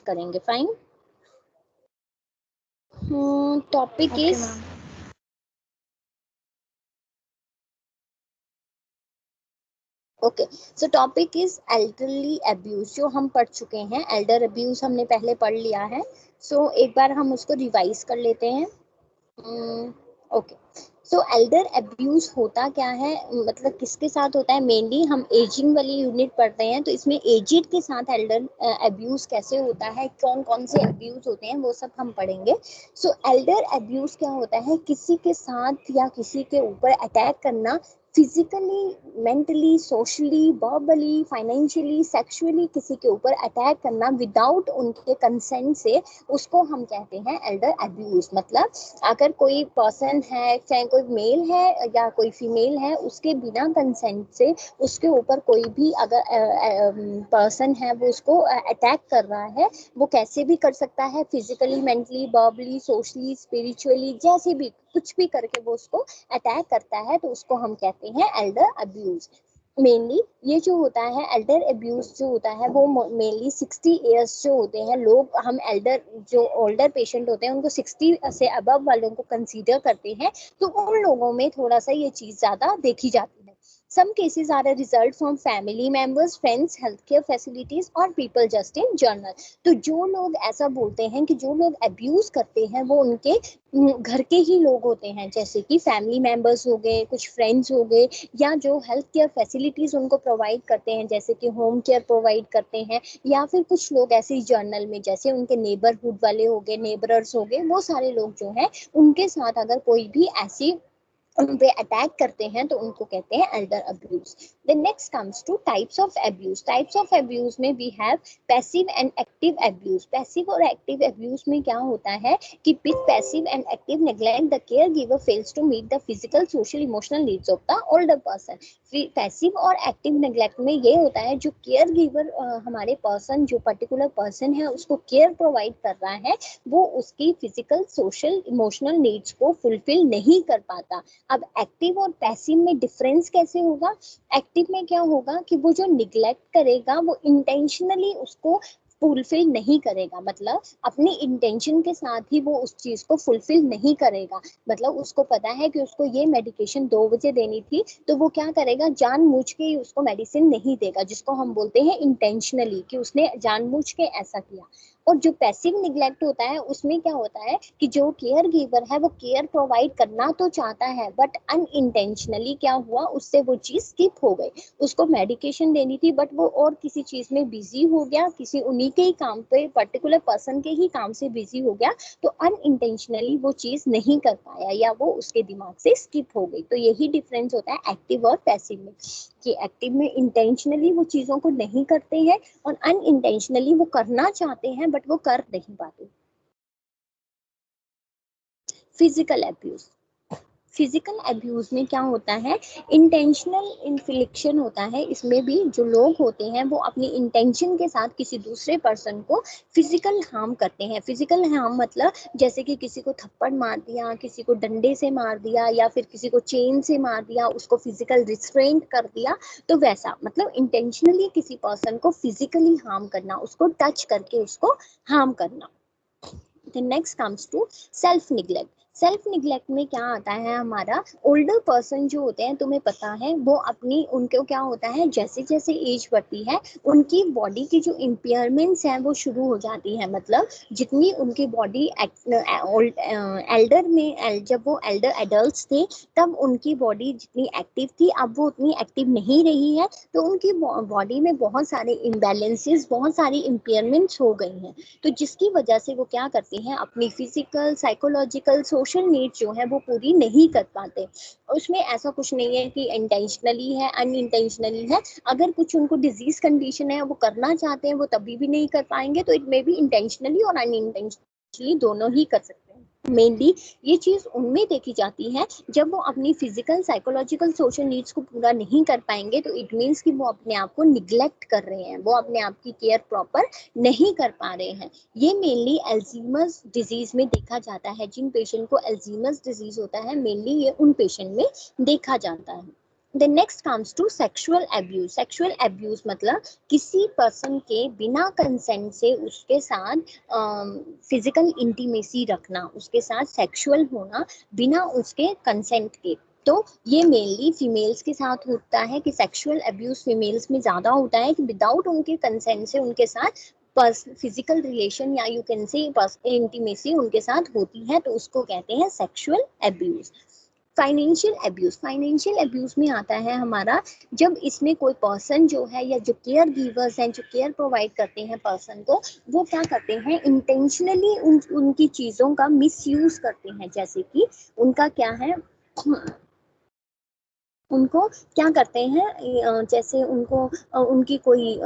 करेंगे। Fine. Topic okay is ma'am. Okay, so topic is elderly abuse, जो हम पढ़ चुके हैं। एल्डर अब्यूज हमने पहले पढ़ लिया है, सो एक बार हम उसको रिवाइज कर लेते हैं। ओके, सो एल्डर अब्यूज होता क्या है, मतलब किसके साथ होता है। मेनली हम एजिंग वाली यूनिट पढ़ते हैं, तो इसमें एजिड के साथ एल्डर अब्यूज कैसे होता है, कौन कौन से अब्यूज होते हैं, वो सब हम पढ़ेंगे। सो एल्डर अब्यूज क्या होता है, किसी के साथ या किसी के ऊपर अटैक करना, physically, mentally, socially, verbally, financially, sexually किसी के ऊपर अटैक करना विदाउट उनके कंसेंट से, उसको हम कहते हैं एल्डर अब्यूज। मतलब अगर कोई पर्सन है, चाहे कोई मेल है या कोई फीमेल है, उसके बिना कंसेंट से उसके ऊपर कोई भी अगर पर्सन है वो उसको अटैक कर रहा है, वो कैसे भी कर सकता है, physically, mentally, verbally, socially, spiritually, जैसे भी कुछ भी करके वो उसको अटैक करता है, तो उसको हम कहते हैं एल्डर अब्यूज। मेनली ये जो होता है एल्डर अब्यूज जो होता है, वो मेनली 60 ईयर्स जो होते हैं लोग, हम एल्डर जो ओल्डर पेशेंट होते हैं उनको 60 से अबव वालों को कंसीडर करते हैं, तो उन लोगों में थोड़ा सा ये चीज ज्यादा देखी जाती है। Some cases are a result from family members, friends, healthcare facilities और people just in general। तो जो लोग ऐसा बोलते हैं कि जो लोग अब्यूज करते हैं वो उनके घर के ही लोग होते हैं, जैसे कि फैमिली मेंबर्स हो गए, कुछ फ्रेंड्स हो गए, या जो हेल्थ केयर फैसिलिटीज उनको प्रोवाइड करते हैं, जैसे कि होम केयर प्रोवाइड करते हैं, या फिर कुछ लोग ऐसे जर्नल में जैसे उनके नेबरहुड वाले हो गए, नेबरर्स हो गए, वो सारे लोग जो हैं उनके साथ अगर कोई भी ऐसी उन पे अटैक करते हैं तो उनको कहते हैं elder abuse. The next comes two types of abuse. Types of abuse में we have passive and active abuse. Passive और एक्टिव अब्यूज में क्या होता है कि with passive and active neglect the care giver fails to meet the physical, social, emotional needs of the older person. Passive और active neglect में ये होता है जो केयर गिवर हमारे पर्सन, जो पर्टिकुलर पर्सन है उसको केयर प्रोवाइड कर रहा है, वो उसकी फिजिकल, सोशल, इमोशनल नीड्स को फुलफिल नहीं कर पाता। अब एक्टिव और पैसिव में डिफरेंस कैसे होगा। एक्टिव में क्या होगा कि वो जो निग्लेक्ट करेगा वो इंटेंशनली उसको फुलफिल नहीं करेगा, मतलब अपनी इंटेंशन के साथ ही वो उस चीज को फुलफिल नहीं करेगा। मतलब उसको पता है कि उसको ये मेडिकेशन 2 बजे देनी थी, तो वो क्या करेगा, जानबूझ के ही उसको मेडिसिन नहीं देगा, जिसको हम बोलते हैं इंटेंशनली, कि उसने जानबूझ के ऐसा किया। और जो पैसिव निग्लेक्ट होता है उसमें क्या होता है कि जो केयर गिवर है वो केयर प्रोवाइड करना तो चाहता है, बट अनइंटेंशनली क्या हुआ, उससे वो चीज स्किप हो गई। उसको मेडिकेशन देनी थी बट वो और किसी चीज में बिजी हो गया, किसी उन्हीं के ही काम पे, पर्टिकुलर पर्सन के ही काम से बिजी हो गया, तो अनइंटेंशनली वो चीज नहीं कर पाया या वो उसके दिमाग से स्किप हो गई। तो यही डिफरेंस होता है एक्टिव और पैसिव में, कि एक्टिव में इंटेंशनली वो चीजों को नहीं करते हैं और अनइंटेंशनली वो करना चाहते हैं बट वो कर नहीं पाते। Physical abuse. फिजिकल अब्यूज में क्या होता है, इंटेंशनल इन्फ्लिक्शन होता है। इसमें भी जो लोग होते हैं वो अपनी इंटेंशन के साथ किसी दूसरे पर्सन को फिजिकल हार्म करते हैं। फिजिकल हार्म मतलब जैसे कि किसी को थप्पड़ मार दिया, किसी को डंडे से मार दिया, या फिर किसी को चेन से मार दिया, उसको फिजिकल रिस्ट्रेंट कर दिया, तो वैसा मतलब इंटेंशनली किसी पर्सन को फिजिकली हार्म करना, उसको टच करके उसको हार्म करना। Next comes to self neglect. Self neglect में क्या आता है, हमारा ओल्डर पर्सन जो होते हैं, तुम्हें पता है वो अपनी, उनको क्या होता है, जैसे जैसे एज बढ़ती है उनकी बॉडी की जो इम्पेयरमेंट्स हैं वो शुरू हो जाती है। मतलब जितनी उनकी बॉडी एल्डर में, जब वो एल्डर एडल्ट थे तब उनकी बॉडी जितनी एक्टिव थी अब वो उतनी एक्टिव नहीं रही है, तो उनकी बॉडी में बहुत सारे इम्बैलेंसेस, बहुत सारी इम्पेयरमेंट्स हो गई हैं, तो जिसकी वजह से वो क्या करते हैं, अपनी फिजिकल, साइकोलॉजिकल, सोशल नीड्स जो है वो पूरी नहीं कर पाते। उसमें ऐसा कुछ नहीं है कि इंटेंशनली है, अनइंटेंशनली है। अगर कुछ उनको डिजीज कंडीशन है वो करना चाहते हैं वो तभी भी नहीं कर पाएंगे, तो इट मे बी इंटेंशनली और अनइंटेंशनली दोनों ही कर सकते हैं। मेनली ये चीज उनमें देखी जाती है जब वो अपनी फिजिकल, साइकोलॉजिकल, सोशल नीड्स को पूरा नहीं कर पाएंगे, तो इट मीन्स कि वो अपने आप को निग्लेक्ट कर रहे हैं, वो अपने आप की केयर प्रॉपर नहीं कर पा रहे हैं। ये मेनली अल्जीमर्स डिजीज में देखा जाता है। जिन पेशेंट को अल्जीमर्स डिजीज होता है मेनली ये उन पेशेंट में देखा जाता है। Then next comes to sexual abuse. Sexual abuse मतलब किसी पर्सन के बिना कंसेंट से उसके साथ फिजिकल इंटीमेसी रखना, उसके साथ सेक्सुअल होना बिना उसके कंसेंट के। तो ये मेनली फीमेल्स के साथ होता है कि सेक्सुअल अब्यूज फीमेल्स में ज्यादा होता है कि विदाउट उनके कंसेंट से उनके साथ फिजिकल रिलेशन या यू कैन से इंटीमेसी उनके साथ होती है, तो उसको कहते हैं सेक्सुअल अब्यूज। फाइनेंशियल अब्यूज में आता है हमारा जब इसमें कोई पर्सन जो है या जो केयर गिवर्स हैं, जो केयर प्रोवाइड करते हैं पर्सन को, वो क्या करते हैं इंटेंशनली उनकी चीजों का मिसयूज करते हैं। जैसे कि उनका क्या है, उनको क्या करते हैं जैसे उनको उनकी कोई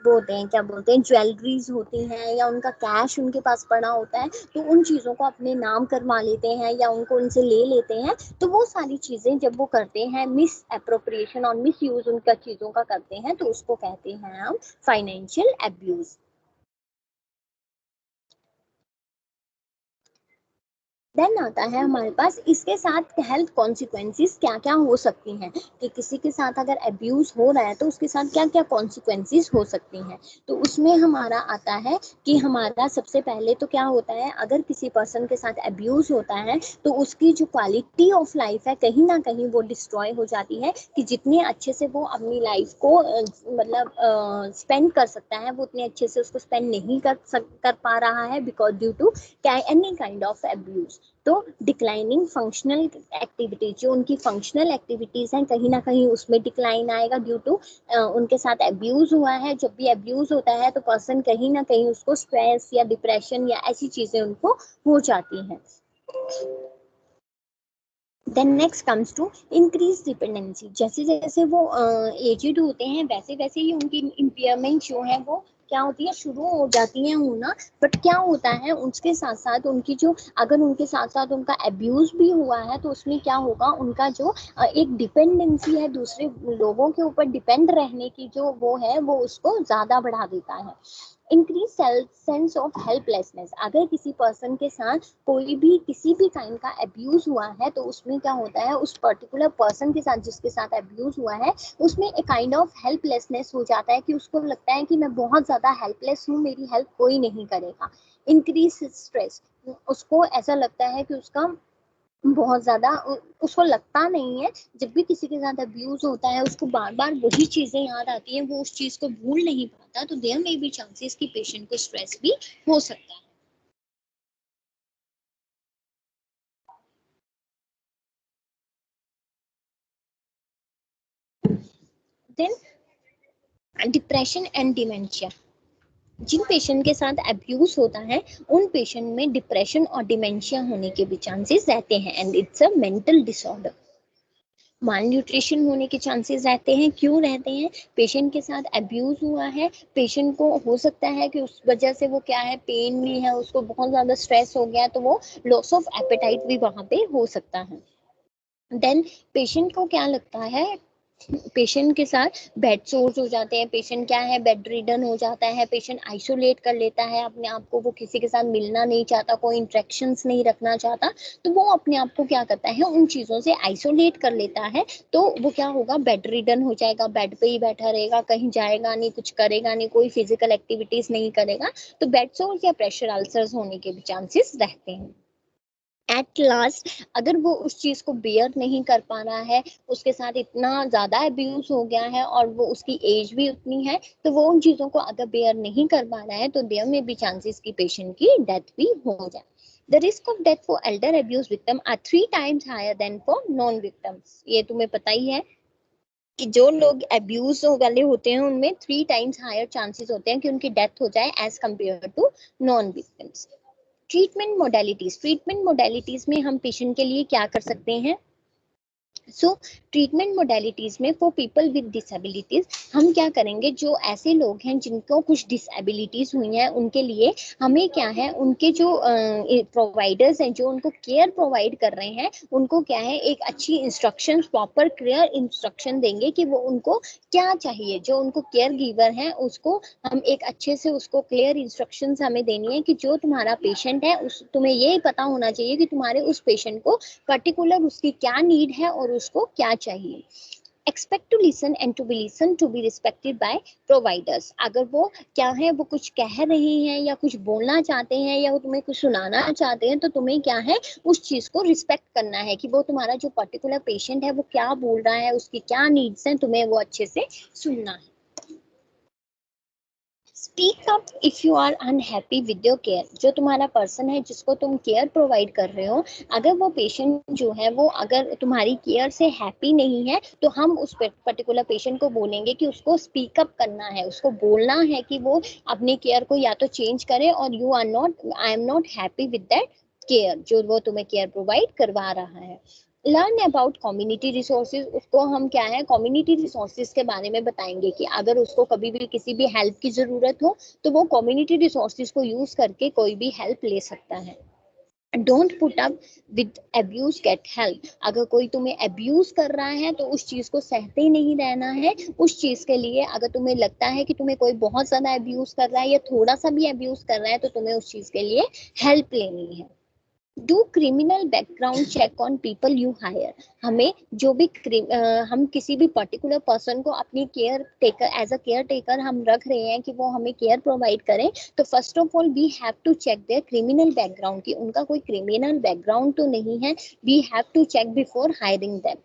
वो होते हैं, क्या बोलते हैं, ज्वेलरीज होती हैं या उनका कैश उनके पास पड़ा होता है, तो उन चीज़ों को अपने नाम करवा लेते हैं या उनको उनसे ले लेते हैं। तो वो सारी चीज़ें जब वो करते हैं, मिस अप्रोप्रिएशन और मिस यूज उनका चीज़ों का करते हैं, तो उसको कहते हैं हम फाइनेंशियल अब्यूज। देन आता है हमारे पास इसके साथ हेल्थ कॉन्सिक्वेंसेस क्या क्या हो सकती हैं, कि किसी के साथ अगर अब्यूज हो रहा है तो उसके साथ क्या क्या कॉन्सिक्वेंसेस हो सकती हैं। तो उसमें हमारा आता है कि हमारा सबसे पहले तो क्या होता है, अगर किसी पर्सन के साथ अब्यूज होता है तो उसकी जो क्वालिटी ऑफ लाइफ है कहीं ना कहीं वो डिस्ट्रॉय हो जाती है, कि जितने अच्छे से वो अपनी लाइफ को मतलब स्पेंड कर सकता है वो उतने अच्छे से उसको स्पेंड नहीं कर पा रहा है, because due to any kind of abuse. तो डिक्लाइनिंग फंक्शनल एक्टिविटीज, जो उनकी फंक्शनल एक्टिविटीज हैं कहीं ना कहीं उसमें डिक्लाइन आएगा ड्यू टू उनके साथ अब्यूज हुआ है। जब भी अब्यूज होता है तो पर्सन कहीं ना कहीं उसको स्ट्रेस या डिप्रेशन या ऐसी चीजें उनको हो जाती हैं। Then next comes to increase dependency. जैसे जैसे वो एजिड होते हैं वैसे वैसे ही उनकी इम्पेयरमेंट जो है वो क्या होती है, शुरू हो जाती है होना। बट क्या होता है उसके साथ साथ उनकी जो, अगर उनके साथ साथ उनका अब्यूज भी हुआ है तो उसमें क्या होगा, उनका जो एक डिपेंडेंसी है दूसरे लोगों के ऊपर डिपेंड रहने की जो वो है वो उसको ज्यादा बढ़ा देता है। Increase sense of helplessness. अगर किसी पर्सन के साथ कोई भी किसी भी काइंड का अब्यूज हुआ है तो उसमें क्या होता है, उस पर्टिकुलर पर्सन के साथ जिसके साथ अब्यूज हुआ है उसमें एक काइंड ऑफ हेल्पलेसनेस हो जाता है, कि उसको लगता है कि मैं बहुत ज्यादा हेल्पलेस हूँ, मेरी हेल्प कोई नहीं करेगा। इंक्रीज स्ट्रेस, उसको ऐसा लगता है कि उसका बहुत ज्यादा उसको लगता नहीं है, जब भी किसी के साथ अब्यूज होता है उसको बार बार वही चीजें याद आती हैं, वो उस चीज को भूल नहीं पाता, तो देयर मे बी चांसेस कि पेशेंट को स्ट्रेस भी हो सकता है। Then depression and dementia. जिन पेशेंट के साथ अब्यूज होता है उन पेशेंट में डिप्रेशन और डिमेंशिया होने के भी चांसेस रहते हैं, and it's a mental disorder. Mall nutrition होने के चांसेस रहते हैं। क्यों रहते हैं, पेशेंट के साथ अब्यूज हुआ है, पेशेंट को हो सकता है कि उस वजह से वो क्या है, पेन में है, उसको बहुत ज्यादा स्ट्रेस हो गया, तो वो लॉस ऑफ एपेटाइट भी वहां पे हो सकता है। देन पेशेंट को क्या लगता है, पेशेंट के साथ बेड सोर्स हो जाते हैं, पेशेंट क्या है बेड रिडन हो जाता है, पेशेंट आइसोलेट कर लेता है अपने आप को, वो किसी के साथ मिलना नहीं चाहता, कोई इंटरेक्शंस नहीं रखना चाहता, तो वो अपने आप को क्या करता है उन चीज़ों से आइसोलेट कर लेता है। तो वो क्या होगा, बेड रिडन हो जाएगा, बेड पे ही बैठा रहेगा, कहीं जाएगा नहीं, कुछ करेगा नहीं, कोई फिजिकल एक्टिविटीज नहीं करेगा, तो बेड सोर्स या प्रेशर अल्सर्स होने के भी चांसेस रहते हैं। एट लास्ट अगर वो उस चीज को बेयर नहीं कर पा रहा है, उसके साथ इतना ज्यादा अब्यूज हो गया है और वो उसकी एज भी उतनी है, तो वो उन चीजों को अगर बेयर नहीं कर पा रहा है तो देयर में भी चांसेस की पेशेंट की डेथ भी हो जाए। The risk of death for elder abuse victim are 3 times higher than for non victims. ये तुम्हें पता ही है कि जो लोग अब्यूज वाले होते हैं उनमें 3 times हायर चांसेस होते हैं कि उनकी डेथ हो जाए as compare to non victims. Treatment modalities में हम पेशेंट के लिए क्या कर सकते हैं। सो ट्रीटमेंट मोडेलिटीज में फॉर पीपल विद डिसेबिलिटीज हम क्या करेंगे, जो ऐसे लोग हैं जिनको कुछ डिसेबिलिटीज हुई हैं उनके लिए हमें क्या है, उनके जो प्रोवाइडर्स हैं जो उनको केयर प्रोवाइड कर रहे हैं उनको क्या है एक अच्छी इंस्ट्रक्शन, प्रॉपर क्लियर इंस्ट्रक्शन देंगे कि वो उनको क्या चाहिए, जो उनको केयर गिवर है उसको हम एक अच्छे से उसको क्लियर इंस्ट्रक्शंस हमें देनी है कि जो तुम्हारा पेशेंट है उस तुम्हें ये पता होना चाहिए कि तुम्हारे उस पेशेंट को पर्टिकुलर उसकी क्या नीड है और उसको क्या चाहिए। Expect to listen and to be listen to be respected by providers. अगर वो क्या है, वो कुछ कह रहे हैं या कुछ बोलना चाहते हैं या वो तुम्हें कुछ सुनाना चाहते हैं, तो तुम्हें क्या है उस चीज को रिस्पेक्ट करना है कि वो तुम्हारा जो पर्टिकुलर पेशेंट है वो क्या बोल रहा है, उसकी क्या नीड्स हैं, तुम्हें वो अच्छे से सुनना है। Speak up if you are unhappy with your care. जो तुम्हारा पर्सन है जिसको तुम केयर प्रोवाइड कर रहे हो, अगर वो पेशेंट जो है वो अगर तुम्हारी केयर से हैप्पी नहीं है, तो हम उस पर्टिकुलर पेशेंट को बोलेंगे कि उसको स्पीक अप करना है, उसको बोलना है कि वो अपनी केयर को या तो चेंज करे, और you are not, I am not happy with that care जो वो तुम्हें केयर प्रोवाइड करवा रहा है। Learn about community resources. उसको हम क्या है कम्युनिटी रिसोर्सेज के बारे में बताएंगे कि अगर उसको कभी भी किसी भी हेल्प की जरूरत हो तो वो कम्युनिटी रिसोर्सेज को यूज करके कोई भी हेल्प ले सकता है। Don't put up with abuse, get help. अगर कोई तुम्हें अब्यूज कर रहा है तो उस चीज को सहते ही नहीं रहना है। उस चीज के लिए अगर तुम्हें लगता है कि तुम्हें कोई बहुत ज्यादा अब्यूज कर रहा है या थोड़ा सा भी अब्यूज कर रहा है, तो तुम्हें उस चीज के लिए हेल्प लेनी है। Do criminal background check on people you hire. हमें जो भी हम किसी भी पर्टिकुलर पर्सन को अपनी caretaker as a caretaker हम रख रहे हैं कि वो हमें केयर प्रोवाइड करें, तो first of all we have to check their criminal background कि उनका कोई क्रिमिनल बैकग्राउंड तो नहीं है। We have to check before hiring them.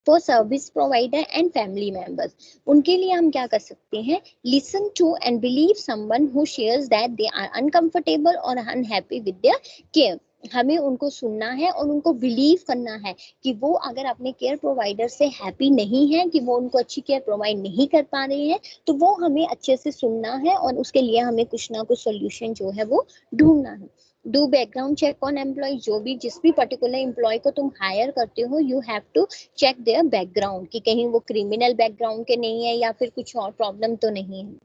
For service provider and family members, उनके लिए हम क्या कर सकते हैं, listen to and believe someone who shares that they are uncomfortable और अनहैप्पी विद देयर केयर। हमें उनको सुनना है और उनको बिलीव करना है कि वो अगर अपने केयर प्रोवाइडर से हैप्पी नहीं है, कि वो उनको अच्छी केयर प्रोवाइड नहीं कर पा रहे हैं, तो वो हमें अच्छे से सुनना है और उसके लिए हमें कुछ ना कुछ सोल्यूशन जो है वो ढूंढना है। Do background check on employ. जो भी जिस भी पर्टिकुलर एम्प्लॉय को तुम हायर करते हो, you have to check their background कि कहीं वो क्रिमिनल बैकग्राउंड के नहीं है या फिर कुछ और प्रॉब्लम तो नहीं है।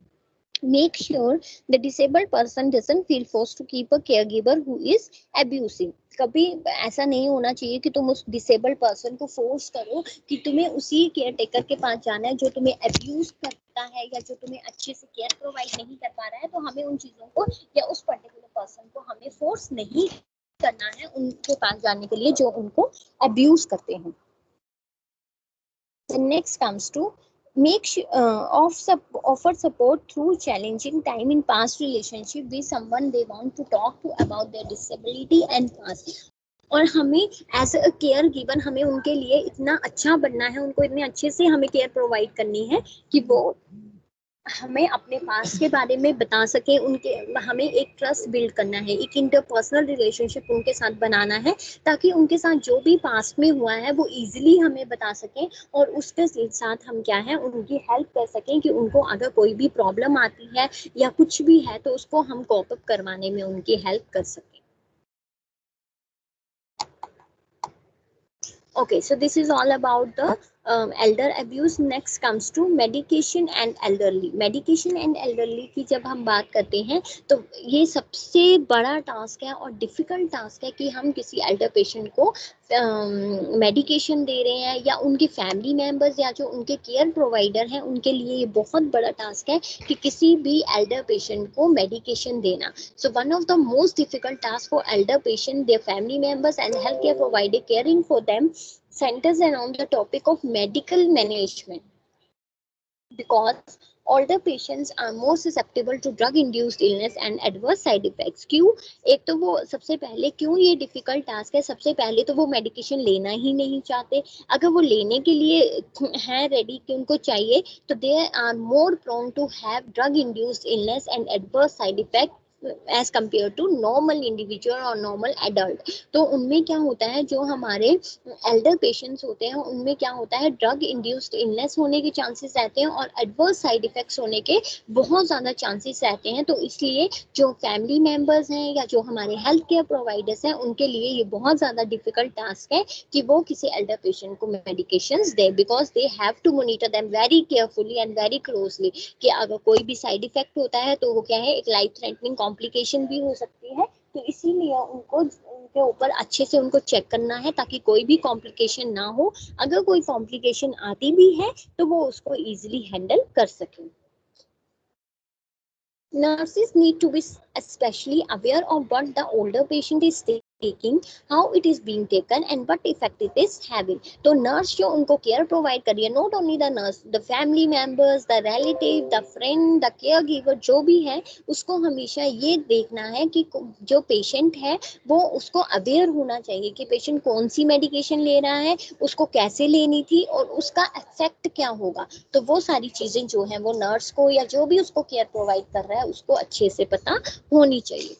Make sure the disabled person doesn't feel forced to keep a caregiver who is abusive. कभी ऐसा नहीं होना चाहिए कि तुम उस डिसेबल्ड पर्सन को फोर्स करो कि तुम्हें उसी केयर टेकर के पास जाना है जो तुम्हें अब्यूज करता है या जो तुम्हें अच्छे से केयर प्रोवाइड नहीं कर पा रहा है। तो हमें उन चीजों को या उस पर्टिकुलर पर्सन को हमें फोर्स नहीं करना है उनके पास जाने के लिए जो उनको अब्यूज करते हैं। The next comes to offer support through challenging time in past relationship with someone they want to talk to about their disability and past। और हमें एज अ केयर गिवन हमें उनके लिए इतना अच्छा बनना है, उनको इतने अच्छे से हमें केयर प्रोवाइड करनी है कि वो हमें अपने पास के बारे में बता सके। उनके हमें एक ट्रस्ट बिल्ड करना है, एक इंटरपर्सनल रिलेशनशिप उनके साथ बनाना है, ताकि उनके साथ जो भी पास्ट में हुआ है वो इजीली हमें बता सकें और उसके साथ हम क्या है उनकी हेल्प कर सकें कि उनको अगर कोई भी प्रॉब्लम आती है या कुछ भी है तो उसको हम कॉप अप करवाने में उनकी हेल्प कर सकें। Okay, so this is all about the elder abuse. Next comes to medication and elderly. Medication and elderly की जब हम बात करते हैं तो ये सबसे बड़ा टास्क है और डिफिकल्ट टास्क है कि हम किसी एल्डर पेशेंट को मेडिकेशन दे रहे हैं या उनके फैमिली मेंबर्स या जो उनके केयर प्रोवाइडर हैं उनके लिए ये बहुत बड़ा टास्क है कि किसी भी एल्डर पेशेंट को मेडिकेशन देना। So one of the most difficult tasks for elder patient, their family members and healthcare provider caring for them centers around the topic of medical management, because older patients are more susceptible to drug induced illness and adverse side effects। क्यों? एक तो वो सबसे पहले क्यों ये difficult task है, सबसे पहले तो वो मेडिकेशन लेना ही नहीं चाहते। अगर वो लेने के लिए है रेडी कि उनको चाहिए, तो they are more prone to have drug induced illness and adverse side effect as compare to normal individual और नॉर्मल एडल्ट। तो उनमें क्या होता है, जो हमारे एल्डर पेशेंट्स होते हैं उनमें क्या होता है, ड्रग इंड्यूस्ड इलनेस होने के चांसेस रहते हैं और एडवर्स साइड इफेक्ट्स होने के बहुत ज़्यादा चांसेस रहते हैं। तो इसलिए जो फैमिली मेंबर्स हैं या जो हमारे हेल्थ केयर प्रोवाइडर्स हैं उनके लिए ये बहुत ज़्यादा डिफिकल्ट टास्क है कि वो किसी एल्डर पेशेंट को मेडिकेशंस दे, because they have to monitor them very carefully and very closely कि अगर कोई भी साइड इफेक्ट होता है तो वो क्या है, एक लाइफ थ्रेटनिंग कॉम्प्लिकेशन भी हो सकती है। तो इसीलिए उनको उनके ऊपर अच्छे से उनको चेक करना है ताकि कोई भी कॉम्प्लिकेशन ना हो। अगर कोई कॉम्प्लिकेशन आती भी है तो वो उसको इजीली हैंडल कर सकें। Nurses need to be especially aware of what the older patient is taking, how it is being taken and what effect it is having. तो नर्स जो उनको केयर प्रोवाइड कर रही है, not only the nurse, the family members, the relative, the friend, the care giver, जो भी है उसको हमेशा ये देखना है कि जो पेशेंट है वो उसको अवेयर होना चाहिए कि पेशेंट कौन सी मेडिकेशन ले रहा है, उसको कैसे लेनी थी और उसका इफेक्ट क्या होगा। तो वो सारी चीजें जो है वो नर्स को या जो भी उसको केयर प्रोवाइड कर रहा है उसको अच्छे से पता होनी चाहिए।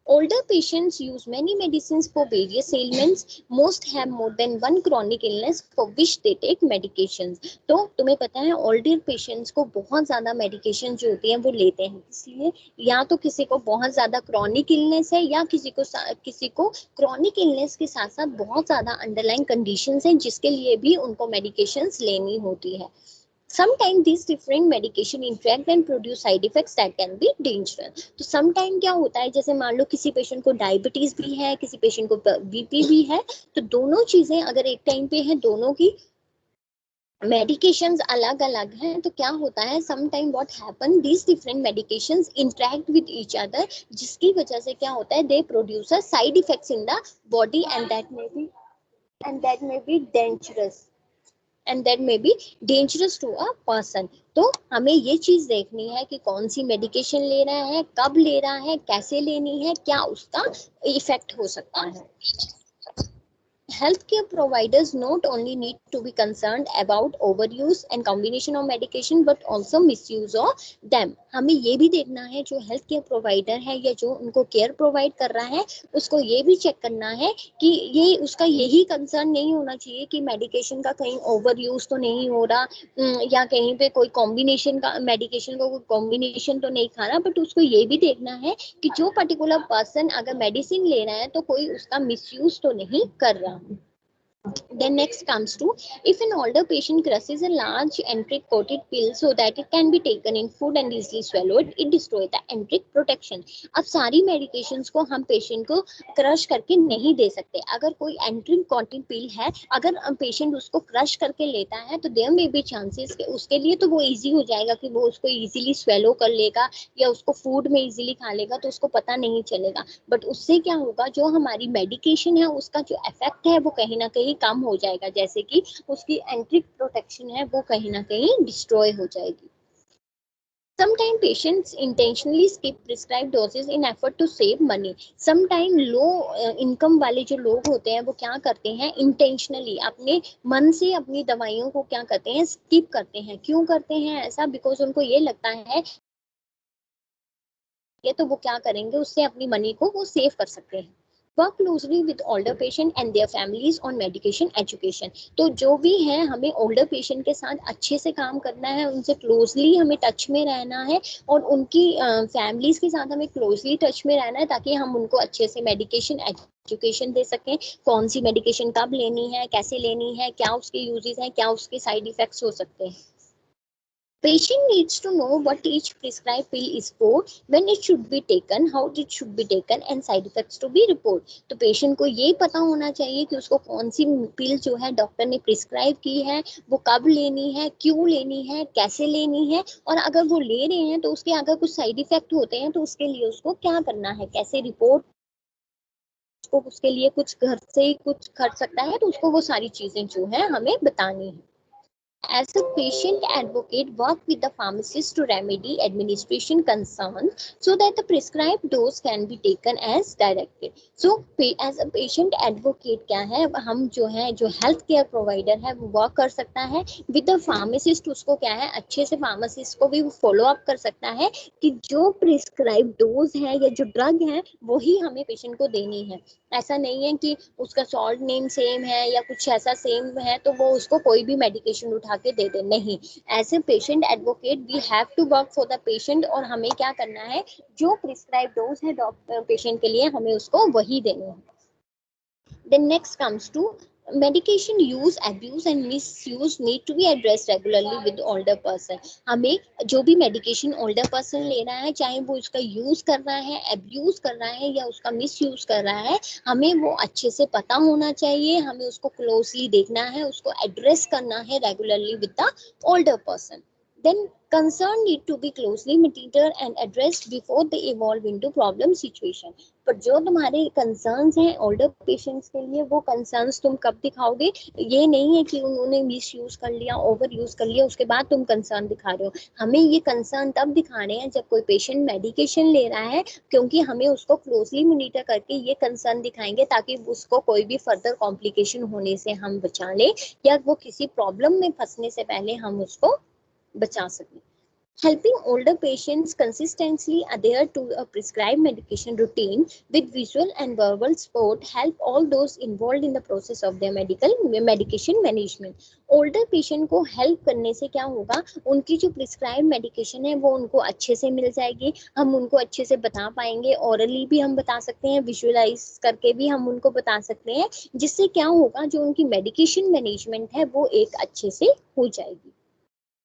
Older patients use many medicines for various ailments. Most have more than one chronic illness for which they take medications. तो तुम्हें पता है older patients को बहुत ज़्यादा medication जो होती हैं वो लेते हैं, इसलिए या तो किसी को बहुत ज़्यादा chronic illness है या किसी को chronic illness के साथ साथ बहुत ज़्यादा underlying conditions हैं जिसके लिए भी उनको medications लेनी होती है। Sometimes these different medication interact and produce side effects that can be dangerous. तो sometime क्या होता है, जैसे मान लो किसी पेशेंट को डायबिटीज भी है, किसी पेशेंट को बीपी भी है, तो दोनों चीजें अगर एक टाइम पे है, दोनों की मेडिकेशंस अलग अलग हैं, तो क्या होता है sometime what happen, these different medications interact with each other, जिसकी वजह से क्या होता है, they produce side effects in the body and that may be dangerous and that may be dangerous to a person. तो हमें ये चीज देखनी है कि कौन सी मेडिकेशन ले रहा है, कब ले रहा है, कैसे लेनी है, क्या उसका इफेक्ट हो सकता है। Healthcare providers not only need to be concerned about overuse and combination of medication but also misuse of them. हमें ये भी देखना है जो हेल्थ केयर प्रोवाइडर है या जो उनको केयर प्रोवाइड कर रहा है उसको ये भी चेक करना है कि ये उसका यही कंसर्न नहीं होना चाहिए कि मेडिकेशन का कहीं ओवर यूज तो नहीं हो रहा, या कहीं पे कोई कॉम्बिनेशन का मेडिकेशन का कोई कॉम्बिनेशन तो नहीं खा रहा, बट उसको ये भी देखना है कि जो पर्टिकुलर पर्सन अगर मेडिसिन ले रहा है तो कोई उसका मिसयूज तो नहीं कर रहा। Then next comes to, if an older patient crushes a large enteric coated pill so that it can be taken in food and easily swallowed, it destroys the enteric protection. अब सारी medications को हम patient को crush करके नहीं दे सकते। अगर कोई enteric coated pill है, अगर patient उसको क्रश करके लेता है तो there may be chances कि उसके लिए तो वो easy हो जाएगा कि वो उसको easily swallow कर लेगा या उसको food में easily खा लेगा, तो उसको पता नहीं चलेगा। बट उससे क्या होगा, जो हमारी मेडिकेशन है उसका जो इफेक्ट है वो कहीं ना कहीं कम हो जाएगा, जैसे कि उसकी एंट्रिक प्रोटेक्शन है वो कहीं ना कहीं डिस्ट्रॉय हो जाएगी। Sometimes patients intentionally skip prescribed doses in effort to save money. Sometimes low income वाले जो लोग होते हैं वो क्या करते हैं, intentionally अपने मन से अपनी दवाइयों को क्या करते हैं, skip करते हैं। क्यों करते हैं ऐसा? बिकॉज उनको ये लगता है ये तो वो क्या करेंगे, उससे अपनी मनी को वो सेव कर सकते हैं। Work closely with older patient and their families on medication education. तो जो भी है हमें ओल्डर पेशेंट के साथ अच्छे से काम करना है, उनसे क्लोजली हमें टच में रहना है और उनकी फैमिलीज के साथ हमें क्लोजली टच में रहना है ताकि हम उनको अच्छे से मेडिकेशन एजुकेशन दे सकें। कौन सी मेडिकेशन कब लेनी है, कैसे लेनी है, क्या उसके यूजेस हैं, क्या उसके साइड इफेक्ट्स हो सकते हैं। Patient needs to know what each prescribed pill is for, when it should be taken, how it should be taken, and side effects to be reported. तो पेशेंट को ये पता होना चाहिए कि उसको कौन सी पिल जो है डॉक्टर ने प्रिस्क्राइब की है, वो कब लेनी है, क्यों लेनी है, कैसे लेनी है, और अगर वो ले रहे हैं तो उसके अगर कुछ साइड इफेक्ट होते हैं तो उसके लिए उसको क्या करना है, कैसे रिपोर्ट, उसको उसके लिए कुछ घर से ही कुछ कर सकता है, तो उसको वो सारी चीजें जो है हमें बतानी है। As a patient advocate, work with the pharmacist to remedy administration concerns so that the prescribed dose can be taken as directed. So, as a patient advocate क्या है, हम जो है जो health care provider है वो work कर सकता है with the pharmacist, उसको क्या है अच्छे से pharmacist को भी follow up कर सकता है कि जो prescribed dose है या जो drug है वही हमें patient को देनी है। ऐसा नहीं है कि उसका सॉल्ट नेम सेम है या कुछ ऐसा सेम है तो वो उसको कोई भी मेडिकेशन उठा के दे दे, नहीं। As a patient advocate we have to work for the patient, और हमें क्या करना है, जो प्रिस्क्राइब डोज है डॉक्टर पेशेंट के लिए हमें उसको वही देनी है। Then next comes to medication use, abuse and misuse need to be addressed regularly with older person. हमें जो भी medication older person ले रहा है, चाहे वो उसका use कर रहा है, abuse कर रहा है या उसका misuse कर रहा है, हमें वो अच्छे से पता होना चाहिए, हमें उसको closely देखना है, उसको address करना है regularly with the older person. then concern need to be closely monitored and addressed before they evolve into problem situation. पर जो तुम्हारे कंसर्न्स हैं ओल्डर पेशेंट्स के लिए, वो कंसर्न्स तुम कब दिखाओगे? ये नहीं है कि उन्होंने मिस यूज कर लिया, ओवर यूज कर लिया, उसके बाद तुम कंसर्न दिखा रहे हो। हमें ये कंसर्न तब दिखाने हैं जब कोई पेशेंट मेडिकेशन ले रहा है, क्योंकि हमें उसको क्लोजली मॉनिटर करके ये कंसर्न दिखाएंगे ताकि उसको कोई भी फर्दर कॉम्प्लिकेशन होने से हम बचा लें, या वो किसी प्रॉब्लम में फंसने से पहले हम उसको बचा सकें। Helping older patients consistently adhere to a prescribed medication routine with visual and verbal support help all those involved in the process of their medication management. Older patient को help करने से क्या होगा, उनकी जो prescribed medication है वो उनको अच्छे से मिल जाएगी, हम उनको अच्छे से बता पाएंगे, orally भी हम बता सकते हैं, visualize करके भी हम उनको बता सकते हैं, जिससे क्या होगा, जो उनकी medication management है वो एक अच्छे से हो जाएगी।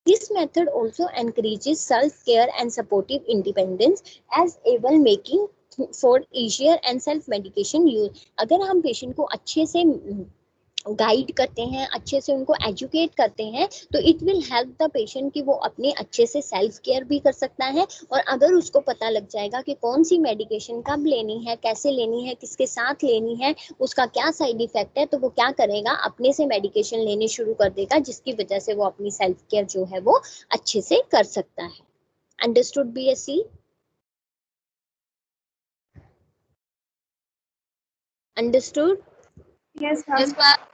This method also encourages self-care and supportive independence as able making for easier and self-medication use. अगर हम पेशेंट को अच्छे से गाइड करते हैं, अच्छे से उनको एजुकेट करते हैं, तो it will help the patient कि वो अपने अच्छे से सेल्फ केयर भी कर सकता है। और अगर उसको पता लग जाएगा कि कौन सी मेडिकेशन कब लेनी है, कैसे लेनी है, किसके साथ लेनी है, उसका क्या साइड इफेक्ट है, तो वो क्या करेगा, अपने से मेडिकेशन लेने शुरू कर देगा, जिसकी वजह से वो अपनी सेल्फ केयर जो है वो अच्छे से कर सकता है। Understood BSc? Understood? Yes, ma'am.